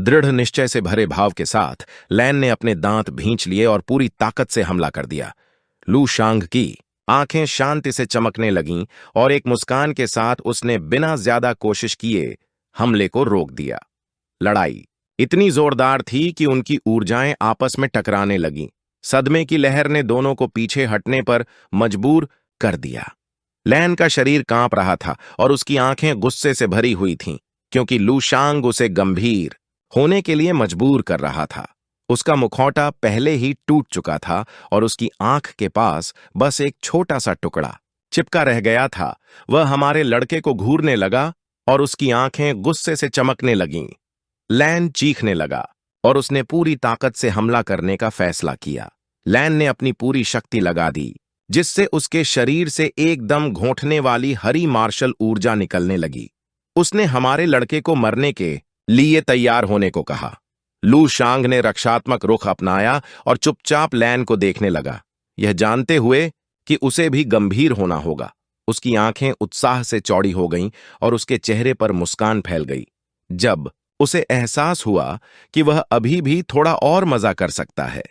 दृढ़ निश्चय से भरे भाव के साथ लैन ने अपने दांत भींच लिए और पूरी ताकत से हमला कर दिया। लू शांग की आंखें शांति से चमकने लगीं और एक मुस्कान के साथ उसने बिना ज्यादा कोशिश किए हमले को रोक दिया। लड़ाई इतनी जोरदार थी कि उनकी ऊर्जाएं आपस में टकराने लगीं। सदमे की लहर ने दोनों को पीछे हटने पर मजबूर कर दिया। लैन का शरीर कांप रहा था और उसकी आंखें गुस्से से भरी हुई थीं, क्योंकि लू शांग उसे गंभीर होने के लिए मजबूर कर रहा था। उसका मुखौटा पहले ही टूट चुका था और उसकी आंख के पास बस एक छोटा सा टुकड़ा चिपका रह गया था। वह हमारे लड़के को घूरने लगा और उसकी आंखें गुस्से से चमकने लगीं। लैन चीखने लगा और उसने पूरी ताकत से हमला करने का फैसला किया। लैन ने अपनी पूरी शक्ति लगा दी, जिससे उसके शरीर से एकदम घोंटने वाली हरी मार्शल ऊर्जा निकलने लगी। उसने हमारे लड़के को मरने के लिए तैयार होने को कहा। लू शांग ने रक्षात्मक रुख अपनाया और चुपचाप लैन को देखने लगा, यह जानते हुए कि उसे भी गंभीर होना होगा। उसकी आंखें उत्साह से चौड़ी हो गईं और उसके चेहरे पर मुस्कान फैल गई, जब उसे एहसास हुआ कि वह अभी भी थोड़ा और मजा कर सकता है।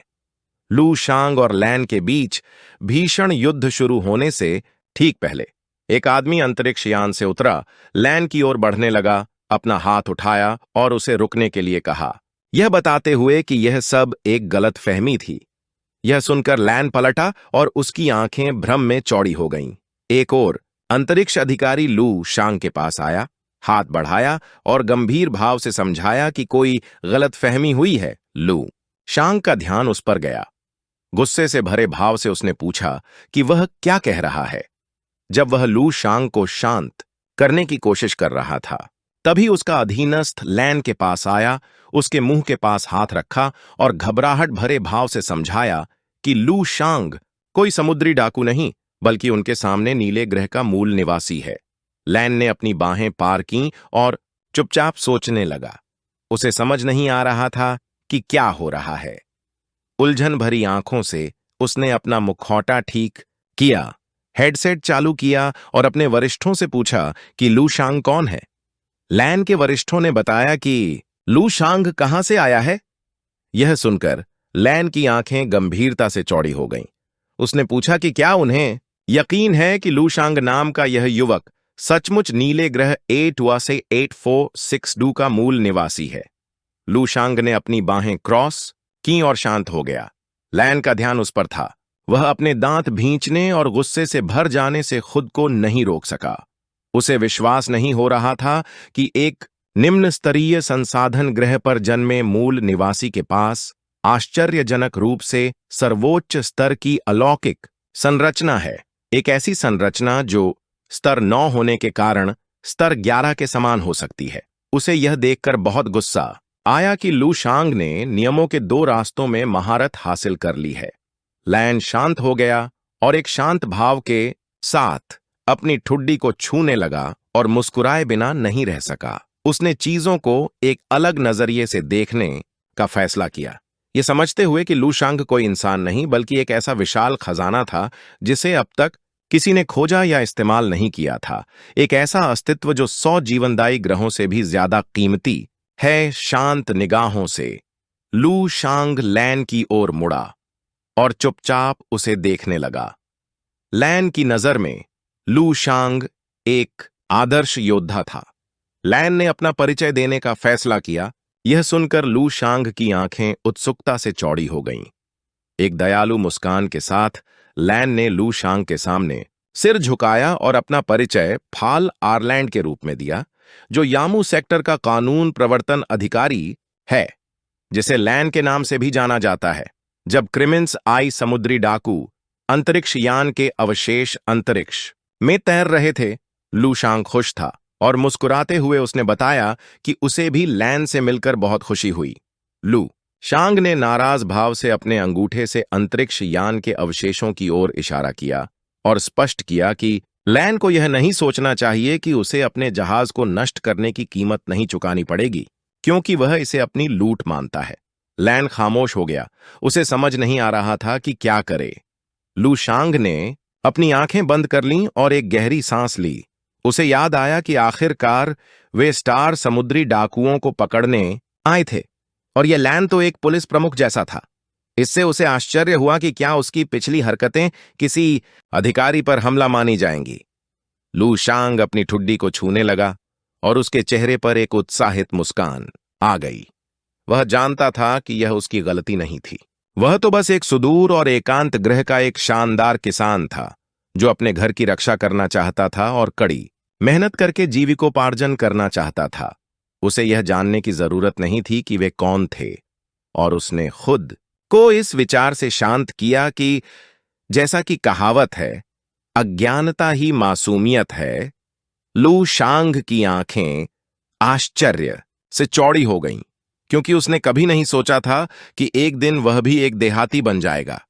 लू शांग और लैन के बीच भीषण युद्ध शुरू होने से ठीक पहले एक आदमी अंतरिक्ष यान से उतरा, लैन की ओर बढ़ने लगा, अपना हाथ उठाया और उसे रुकने के लिए कहा, यह बताते हुए कि यह सब एक गलतफहमी थी। यह सुनकर लैन पलटा और उसकी आंखें भ्रम में चौड़ी हो गईं। एक और अंतरिक्ष अधिकारी लू शांग के पास आया, हाथ बढ़ाया और गंभीर भाव से समझाया कि कोई गलतफहमी हुई है। लू शांग का ध्यान उस पर गया। गुस्से से भरे भाव से उसने पूछा कि वह क्या कह रहा है। जब वह लू शांग को शांत करने की कोशिश कर रहा था, तभी उसका अधीनस्थ लैन के पास आया, उसके मुंह के पास हाथ रखा और घबराहट भरे भाव से समझाया कि लू शांग कोई समुद्री डाकू नहीं, बल्कि उनके सामने नीले ग्रह का मूल निवासी है। लैन ने अपनी बाहें पार कीं और चुपचाप सोचने लगा। उसे समझ नहीं आ रहा था कि क्या हो रहा है। उलझन भरी आंखों से उसने अपना मुखौटा ठीक किया, हेडसेट चालू किया और अपने वरिष्ठों से पूछा कि लू शांग कौन है। लैन के वरिष्ठों ने बताया कि लू शांग कहां से आया है। यह सुनकर लैन की आंखें गंभीरता से चौड़ी हो गईं। उसने पूछा कि क्या उन्हें यकीन है कि लू शांग नाम का यह युवक सचमुच नीले ग्रह 8 से 8462 का मूल निवासी है। लू शांग ने अपनी बाहें क्रॉस की और शांत हो गया। लैन का ध्यान उस पर था। वह अपने दांत भींचने और गुस्से से भर जाने से खुद को नहीं रोक सका। उसे विश्वास नहीं हो रहा था कि एक निम्न स्तरीय संसाधन ग्रह पर जन्मे मूल निवासी के पास आश्चर्यजनक रूप से सर्वोच्च स्तर की अलौकिक संरचना है। एक ऐसी संरचना जो स्तर 9 होने के कारण स्तर 11 के समान हो सकती है। उसे यह देखकर बहुत गुस्सा आया कि लू शांग ने नियमों के 2 रास्तों में महारत हासिल कर ली है। लैन शांत हो गया और एक शांत भाव के साथ अपनी ठुड्डी को छूने लगा और मुस्कुराए बिना नहीं रह सका। उसने चीजों को एक अलग नजरिए से देखने का फैसला किया, ये समझते हुए कि लू शांग कोई इंसान नहीं बल्कि एक ऐसा विशाल खजाना था जिसे अब तक किसी ने खोजा या इस्तेमाल नहीं किया था। एक ऐसा अस्तित्व जो 100 जीवनदायी ग्रहों से भी ज्यादा कीमती है। शांत निगाहों से लू शांग लैन की ओर मुड़ा और चुपचाप उसे देखने लगा। लैन की नजर में लू शांग एक आदर्श योद्धा था। लैन ने अपना परिचय देने का फैसला किया। यह सुनकर लू शांग की आंखें उत्सुकता से चौड़ी हो गईं। एक दयालु मुस्कान के साथ लैन ने लू शांग के सामने सिर झुकाया और अपना परिचय फाल आरलैंड के रूप में दिया, जो यामू सेक्टर का कानून प्रवर्तन अधिकारी है, जिसे लैन के नाम से भी जाना जाता है। जब क्रिमिन्स आई समुद्री डाकू अंतरिक्ष यान के अवशेष अंतरिक्ष में तैर रहे थे, लू शांग खुश था और मुस्कुराते हुए उसने बताया कि उसे भी लैन से मिलकर बहुत खुशी हुई। लू शांग ने नाराज भाव से अपने अंगूठे से अंतरिक्ष यान के अवशेषों की ओर इशारा किया और स्पष्ट किया कि लैन को यह नहीं सोचना चाहिए कि उसे अपने जहाज को नष्ट करने की कीमत नहीं चुकानी पड़ेगी, क्योंकि वह इसे अपनी लूट मानता है। लैन खामोश हो गया। उसे समझ नहीं आ रहा था कि क्या करे। लू शांग ने अपनी आंखें बंद कर लीं और एक गहरी सांस ली। उसे याद आया कि आखिरकार वे स्टार समुद्री डाकुओं को पकड़ने आए थे, और यह लैन तो एक पुलिस प्रमुख जैसा था। इससे उसे आश्चर्य हुआ कि क्या उसकी पिछली हरकतें किसी अधिकारी पर हमला मानी जाएंगी। लू शांग अपनी ठुड्डी को छूने लगा और उसके चेहरे पर एक उत्साहित मुस्कान आ गई। वह जानता था कि यह उसकी गलती नहीं थी। वह तो बस एक सुदूर और एकांत गृह का एक शानदार किसान था जो अपने घर की रक्षा करना चाहता था और कड़ी मेहनत करके जीविकोपार्जन करना चाहता था। उसे यह जानने की जरूरत नहीं थी कि वे कौन थे, और उसने खुद को इस विचार से शांत किया कि जैसा कि कहावत है, अज्ञानता ही मासूमियत है। लू शांग की आंखें आश्चर्य से चौड़ी हो गईं, क्योंकि उसने कभी नहीं सोचा था कि एक दिन वह भी एक देहाती बन जाएगा।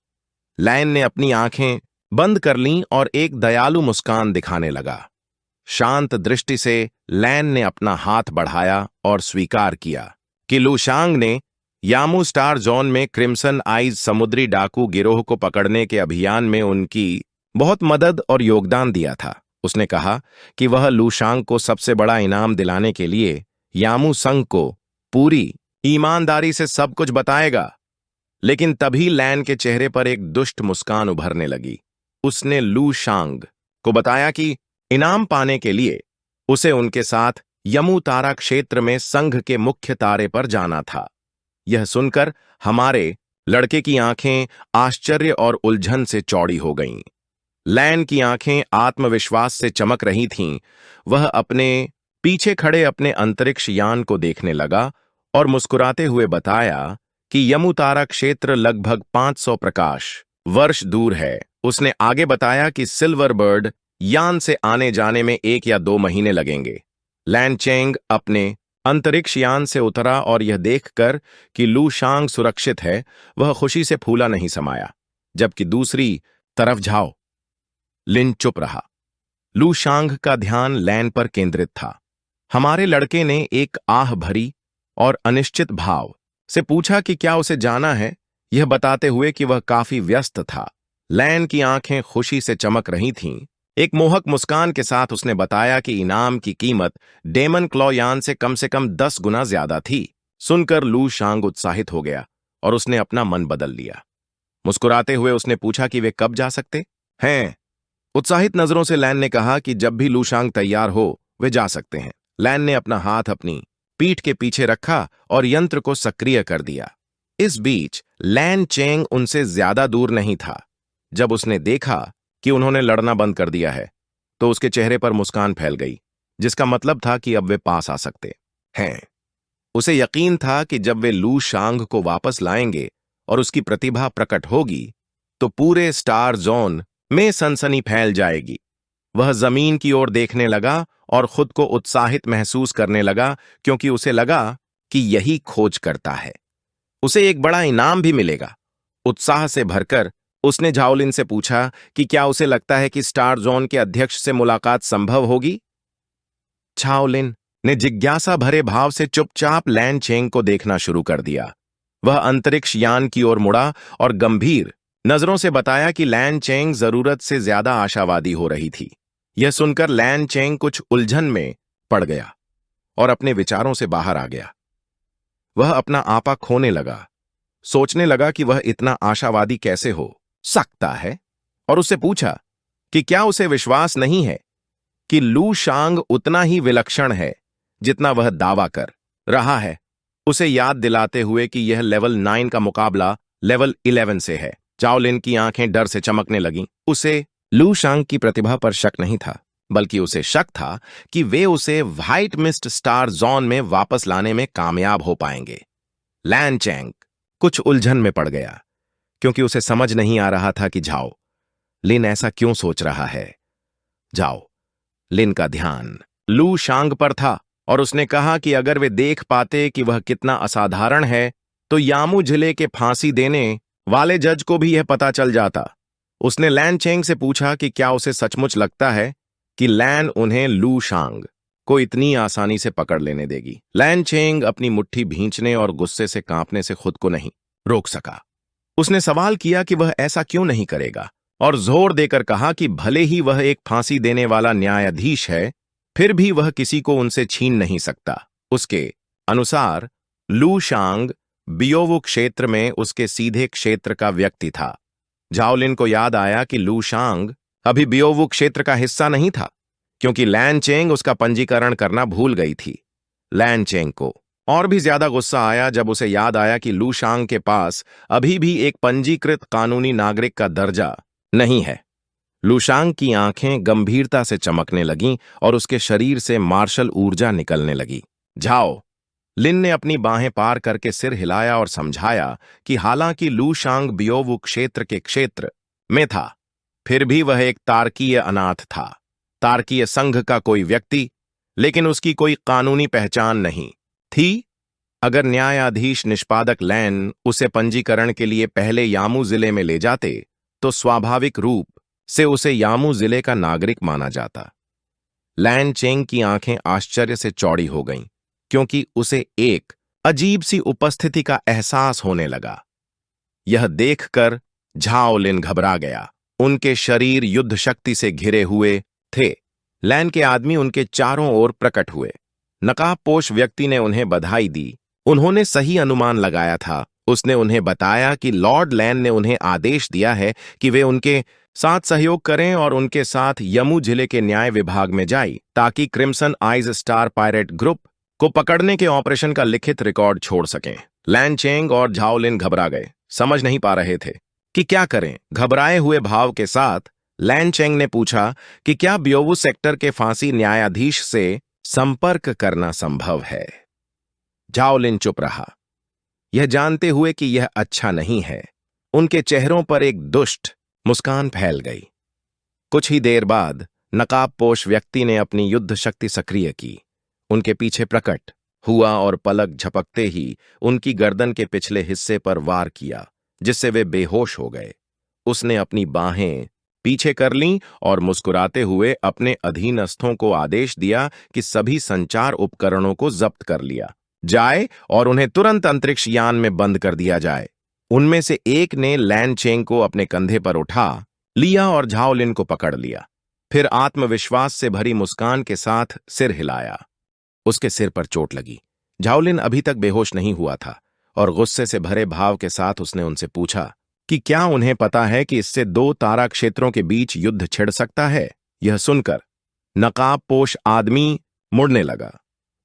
लैन ने अपनी आंखें बंद कर लीं और एक दयालु मुस्कान दिखाने लगा। शांत दृष्टि से लैन ने अपना हाथ बढ़ाया और स्वीकार किया कि लू शांग ने यामू स्टार जोन में क्रिम्सन आइज समुद्री डाकू गिरोह को पकड़ने के अभियान में उनकी बहुत मदद और योगदान दिया था। उसने कहा कि वह लू शांग को सबसे बड़ा इनाम दिलाने के लिए यामू संघ को पूरी ईमानदारी से सब कुछ बताएगा। लेकिन तभी लैन के चेहरे पर एक दुष्ट मुस्कान उभरने लगी। उसने लू शांग को बताया कि इनाम पाने के लिए उसे उनके साथ यमू तारा क्षेत्र में संघ के मुख्य तारे पर जाना था। यह सुनकर हमारे लड़के की आंखें आश्चर्य और उलझन से चौड़ी हो गईं। लैन की आंखें आत्मविश्वास से चमक रही थीं। वह अपने पीछे खड़े अपने अंतरिक्ष यान को देखने लगा और मुस्कुराते हुए बताया कि यमू तारा क्षेत्र लगभग 500 प्रकाश वर्ष दूर है। उसने आगे बताया कि सिल्वर बर्ड यान से आने जाने में 1 या 2 महीने लगेंगे। लैन चेंग अपने अंतरिक्ष यान से उतरा और यह देखकर कि लू शांग सुरक्षित है, वह खुशी से फूला नहीं समाया। जबकि दूसरी तरफ झाओ लिन चुप रहा। लू शांग का ध्यान लैन पर केंद्रित था। हमारे लड़के ने एक आह भरी और अनिश्चित भाव से पूछा कि क्या उसे जाना है, यह बताते हुए कि वह काफी व्यस्त था। लैन की आंखें खुशी से चमक रही थीं। एक मोहक मुस्कान के साथ उसने बताया कि इनाम की कीमत डेमन क्लॉ यान से कम 10 गुना ज्यादा थी। सुनकर लू शांग उत्साहित हो गया और उसने अपना मन बदल लिया। मुस्कुराते हुए उसने पूछा कि वे कब जा सकते हैं। उत्साहित नजरों से लैन ने कहा कि जब भी लू शांग तैयार हो वे जा सकते हैं। लैन ने अपना हाथ अपनी पीठ के पीछे रखा और यंत्र को सक्रिय कर दिया। इस बीच लैन चेंग उनसे ज्यादा दूर नहीं था। जब उसने देखा कि उन्होंने लड़ना बंद कर दिया है तो उसके चेहरे पर मुस्कान फैल गई, जिसका मतलब था कि अब वे पास आ सकते हैं। उसे यकीन था कि जब वे लू शांग को वापस लाएंगे और उसकी प्रतिभा प्रकट होगी तो पूरे स्टार जोन में सनसनी फैल जाएगी। वह जमीन की ओर देखने लगा और खुद को उत्साहित महसूस करने लगा, क्योंकि उसे लगा कि यही खोज करता है, उसे एक बड़ा इनाम भी मिलेगा। उत्साह से भरकर उसने झाओलिन से पूछा कि क्या उसे लगता है कि स्टार जोन के अध्यक्ष से मुलाकात संभव होगी। झाओलिन ने जिज्ञासा भरे भाव से चुपचाप लैन चेंग को देखना शुरू कर दिया। वह अंतरिक्ष यान की ओर मुड़ा और गंभीर नजरों से बताया कि लैन चेंग जरूरत से ज्यादा आशावादी हो रही थी। यह सुनकर लैन चेंग कुछ उलझन में पड़ गया और अपने विचारों से बाहर आ गया। वह अपना आपा खोने लगा, सोचने लगा कि वह इतना आशावादी कैसे हो सकता है, और उससे पूछा कि क्या उसे विश्वास नहीं है कि लू शांग उतना ही विलक्षण है जितना वह दावा कर रहा है, उसे याद दिलाते हुए कि यह लेवल 9 का मुकाबला लेवल 11 से है। झाओलिन की आंखें डर से चमकने लगीं। उसे लू शांग की प्रतिभा पर शक नहीं था, बल्कि उसे शक था कि वे उसे व्हाइट मिस्ट स्टार जोन में वापस लाने में कामयाब हो पाएंगे। लैन चेंग कुछ उलझन में पड़ गया, क्योंकि उसे समझ नहीं आ रहा था कि झाओ लिन ऐसा क्यों सोच रहा है। झाओ लिन का ध्यान लू शांग पर था और उसने कहा कि अगर वे देख पाते कि वह कितना असाधारण है तो यामू जिले के फांसी देने वाले जज को भी यह पता चल जाता। उसने लैन चेंग से पूछा कि क्या उसे सचमुच लगता है कि लैन उन्हें लू शांग को इतनी आसानी से पकड़ लेने देगी। लैन चेंग अपनी मुट्ठी भींचने और गुस्से से कांपने से खुद को नहीं रोक सका। उसने सवाल किया कि वह ऐसा क्यों नहीं करेगा, और जोर देकर कहा कि भले ही वह एक फांसी देने वाला न्यायाधीश है, फिर भी वह किसी को उनसे छीन नहीं सकता। उसके अनुसार लू शांग बियोवू क्षेत्र में उसके सीधे क्षेत्र का व्यक्ति था। झाओलिन को याद आया कि लू शांग अभी बियोवू क्षेत्र का हिस्सा नहीं था, क्योंकि लैन चेंग उसका पंजीकरण करना भूल गई थी। लैन चेंग को और भी ज्यादा गुस्सा आया जब उसे याद आया कि लू शांग के पास अभी भी एक पंजीकृत कानूनी नागरिक का दर्जा नहीं है। लू शांग की आंखें गंभीरता से चमकने लगीं और उसके शरीर से मार्शल ऊर्जा निकलने लगी। झाओ लिन ने अपनी बाहें पार करके सिर हिलाया और समझाया कि हालांकि लू शांग बियोवू क्षेत्र के क्षेत्र में था, फिर भी वह एक तारकीय अनाथ था। तारकीय संघ का कोई व्यक्ति, लेकिन उसकी कोई कानूनी पहचान नहीं थी। अगर न्यायाधीश निष्पादक लैन उसे पंजीकरण के लिए पहले यामू जिले में ले जाते तो स्वाभाविक रूप से उसे यामू जिले का नागरिक माना जाता। लैन चेंग की आंखें आश्चर्य से चौड़ी हो गईं, क्योंकि उसे एक अजीब सी उपस्थिति का एहसास होने लगा। यह देखकर झाओलिन घबरा गया। उनके शरीर युद्ध शक्ति से घिरे हुए थे। लैन के आदमी उनके चारों ओर प्रकट हुए। नकाबपोश व्यक्ति ने उन्हें बधाई दी। उन्होंने सही अनुमान लगाया था। उसने उन्हें बताया कि लॉर्ड लैन ने उन्हें आदेश दिया है कि वे उनके साथ सहयोग करें और उनके साथ यमू जिले के न्याय विभाग में जाएं, ताकि crimson eyes star pirate group को पकड़ने के ऑपरेशन का लिखित रिकॉर्ड छोड़ सकें। लैन चेंग और झाओलिन घबरा गए, समझ नहीं पा रहे थे कि क्या करें। घबराए हुए भाव के साथ लैन चेंग ने पूछा कि क्या बियोवू सेक्टर के फांसी न्यायाधीश से संपर्क करना संभव है। झाओलिन चुप रहा, यह जानते हुए कि यह अच्छा नहीं है। उनके चेहरों पर एक दुष्ट मुस्कान फैल गई। कुछ ही देर बाद नकाबपोश व्यक्ति ने अपनी युद्ध शक्ति सक्रिय की। उनके पीछे प्रकट हुआ और पलक झपकते ही उनकी गर्दन के पिछले हिस्से पर वार किया, जिससे वे बेहोश हो गए। उसने अपनी बाहें पीछे कर लीं और मुस्कुराते हुए अपने अधीनस्थों को आदेश दिया कि सभी संचार उपकरणों को जब्त कर लिया जाए और उन्हें तुरंत अंतरिक्ष यान में बंद कर दिया जाए। उनमें से एक ने लैन चेंग को अपने कंधे पर उठा लिया और झाओलिन को पकड़ लिया। फिर आत्मविश्वास से भरी मुस्कान के साथ सिर हिलाया। उसके सिर पर चोट लगी। झाओलिन अभी तक बेहोश नहीं हुआ था और गुस्से से भरे भाव के साथ उसने उनसे पूछा कि क्या उन्हें पता है कि इससे 2 तारा क्षेत्रों के बीच युद्ध छिड़ सकता है। यह सुनकर नकाबपोश आदमी मुड़ने लगा।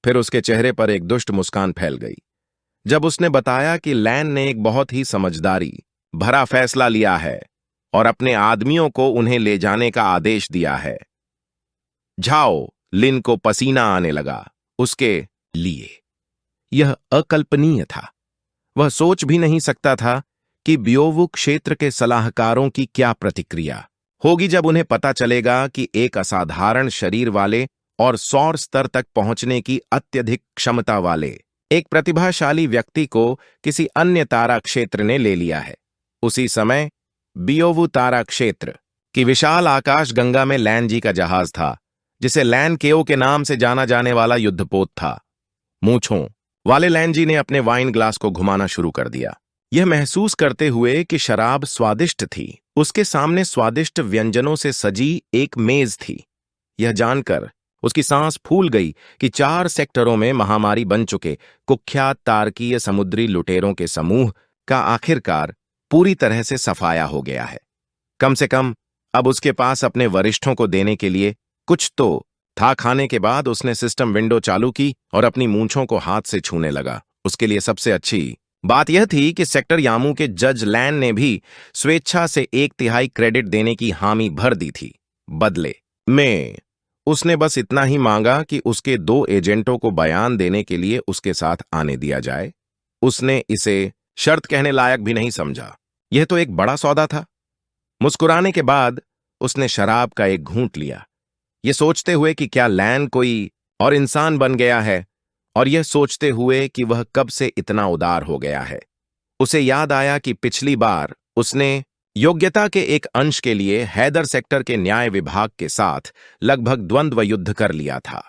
फिर उसके चेहरे पर एक दुष्ट मुस्कान फैल गई जब उसने बताया कि लैन ने एक बहुत ही समझदारी भरा फैसला लिया है और अपने आदमियों को उन्हें ले जाने का आदेश दिया है। झाओ लिन को पसीना आने लगा। उसके लिए यह अकल्पनीय था। वह सोच भी नहीं सकता था कि बियोवू क्षेत्र के सलाहकारों की क्या प्रतिक्रिया होगी जब उन्हें पता चलेगा कि एक असाधारण शरीर वाले और सौर स्तर तक पहुंचने की अत्यधिक क्षमता वाले एक प्रतिभाशाली व्यक्ति को किसी अन्य तारा क्षेत्र ने ले लिया है। उसी समय बियोवू तारा क्षेत्र की विशाल आकाश गंगा में लैन जी का जहाज था, जिसे लैन केओ के नाम से जाना जाने वाला युद्धपोत था। मूंछों वाले लैन जी ने अपने वाइन ग्लास को घुमाना शुरू कर दिया, यह महसूस करते हुए कि शराब स्वादिष्ट थी। उसके सामने स्वादिष्ट व्यंजनों से सजी एक मेज थी। यह जानकर उसकी सांस फूल गई कि 4 सेक्टरों में महामारी बन चुके कुख्यात तारकीय समुद्री लुटेरों के समूह का आखिरकार पूरी तरह से सफाया हो गया है। कम से कम अब उसके पास अपने वरिष्ठों को देने के लिए कुछ तो था। खाने के बाद उसने सिस्टम विंडो चालू की और अपनी मूंछों को हाथ से छूने लगा। उसके लिए सबसे अच्छी बात यह थी कि सेक्टर यामू के जज लैन ने भी स्वेच्छा से 1/3 क्रेडिट देने की हामी भर दी थी। बदले में उसने बस इतना ही मांगा कि उसके 2 एजेंटों को बयान देने के लिए उसके साथ आने दिया जाए। उसने इसे शर्त कहने लायक भी नहीं समझा। यह तो एक बड़ा सौदा था। मुस्कुराने के बाद उसने शराब का एक घूंट लिया, यह सोचते हुए कि क्या लैन कोई और इंसान बन गया है, और यह सोचते हुए कि वह कब से इतना उदार हो गया है। उसे याद आया कि पिछली बार उसने योग्यता के एक अंश के लिए हैदर सेक्टर के न्याय विभाग के साथ लगभग द्वंद्व युद्ध कर लिया था।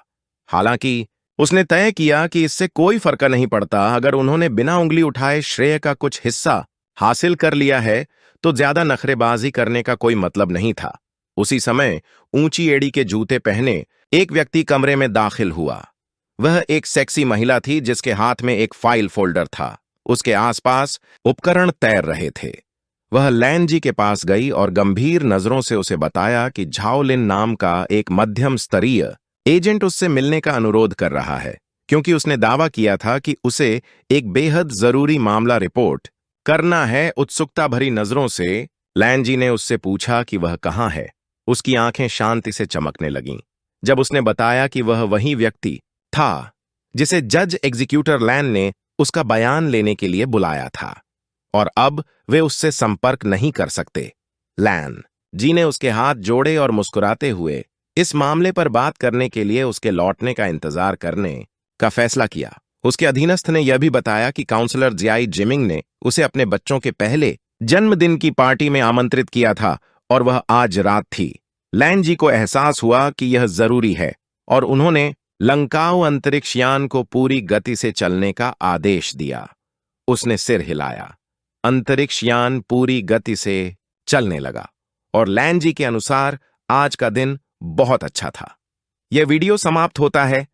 हालांकि उसने तय किया कि इससे कोई फर्क नहीं पड़ता। अगर उन्होंने बिना उंगली उठाए श्रेय का कुछ हिस्सा हासिल कर लिया है तो ज्यादा नखरेबाजी करने का कोई मतलब नहीं था। उसी समय ऊंची एड़ी के जूते पहने एक व्यक्ति कमरे में दाखिल हुआ। वह एक सेक्सी महिला थी जिसके हाथ में एक फाइल फोल्डर था। उसके आसपास उपकरण तैर रहे थे। वह लैन जी के पास गई और गंभीर नजरों से उसे बताया कि झाओलिन नाम का एक मध्यम स्तरीय एजेंट उससे मिलने का अनुरोध कर रहा है, क्योंकि उसने दावा किया था कि उसे एक बेहद जरूरी मामला रिपोर्ट करना है। उत्सुकता भरी नजरों से लैन जी ने उससे पूछा कि वह कहाँ है। उसकी आंखें शांति से चमकने लगीं जब उसने बताया कि वह वही व्यक्ति था जिसे जज एग्जीक्यूटर लैन ने उसका बयान लेने के लिए बुलाया था, और अब वे उससे संपर्क नहीं कर सकते। लैन जी ने उसके हाथ जोड़े और मुस्कुराते हुए इस मामले पर बात करने के लिए उसके लौटने का इंतजार करने का फैसला किया। उसके अधीनस्थ ने यह भी बताया कि काउंसलर जियाई जिमिंग ने उसे अपने बच्चों के पहले जन्मदिन की पार्टी में आमंत्रित किया था और वह आज रात थी। लैन जी को एहसास हुआ कि यह जरूरी है और उन्होंने लंकाओ अंतरिक्ष यान को पूरी गति से चलने का आदेश दिया। उसने सिर हिलाया। अंतरिक्ष यान पूरी गति से चलने लगा और लैन जी के अनुसार आज का दिन बहुत अच्छा था। यह वीडियो समाप्त होता है